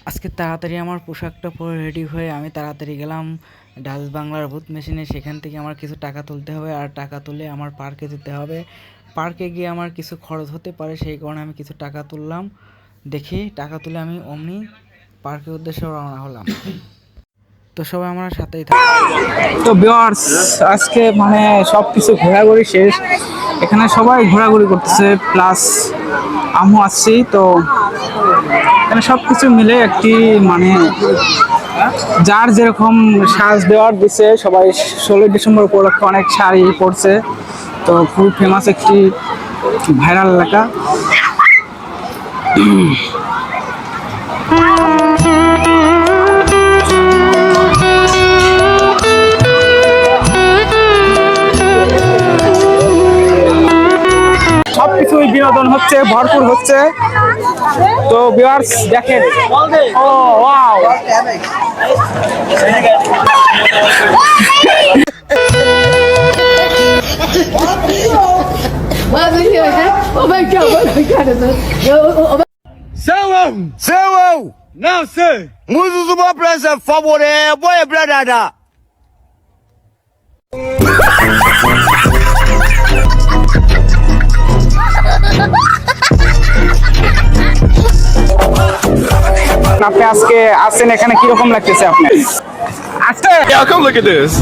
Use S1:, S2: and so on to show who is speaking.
S1: আজকে তাড়াতাড়ি আমার পোশাকটা পরে রেডি হয়ে আমি তাড়াতাড়ি গেলাম ডাচ বাংলার বুথ মেশিনে। সেখান থেকে আমার কিছু টাকা তুলতে হবে, আর টাকা তুলে আমার পার্কে যেতে হবে। পার্কে গিয়ে আমার কিছু খরচ হতে পারে, সেই কারণে আমি কিছু টাকা তুললাম। দেখি টাকা তুলে আমি অমনি পার্কের উদ্দেশ্যে রওনা হলাম। তো সবাই আমার সাথেই থাকে।
S2: তো ভিউয়ার্স, আজকে মানে সব কিছু ঘোরাঘুরি শেষ। এখানে সবাই ঘোরাঘুরি করতেছে, প্লাস আমিও আসছি। তো এখানে সব কিছু মিলে একটি মানে যার যেরকম সাজ দেওয়ার দিছে, সবাই 16 ডিসেম্বর উপলক্ষে অনেক শাড়ি পরছে। তো খুব ফেমাস একটি ভাইরাল এলাকা। সবকিছুই বিনোদন হচ্ছে, ভরপুর হচ্ছে। তো ভিউয়ার্স দেখেন, ও wow,
S3: Oh my God,
S4: Seu! Não sei! Muitos do meu preço favorito, boa brada!
S2: আপনি আজকে আসছেন এখানে, কিরকম লাগতেছে আপনার? আজকে
S5: Yeah, come look at this.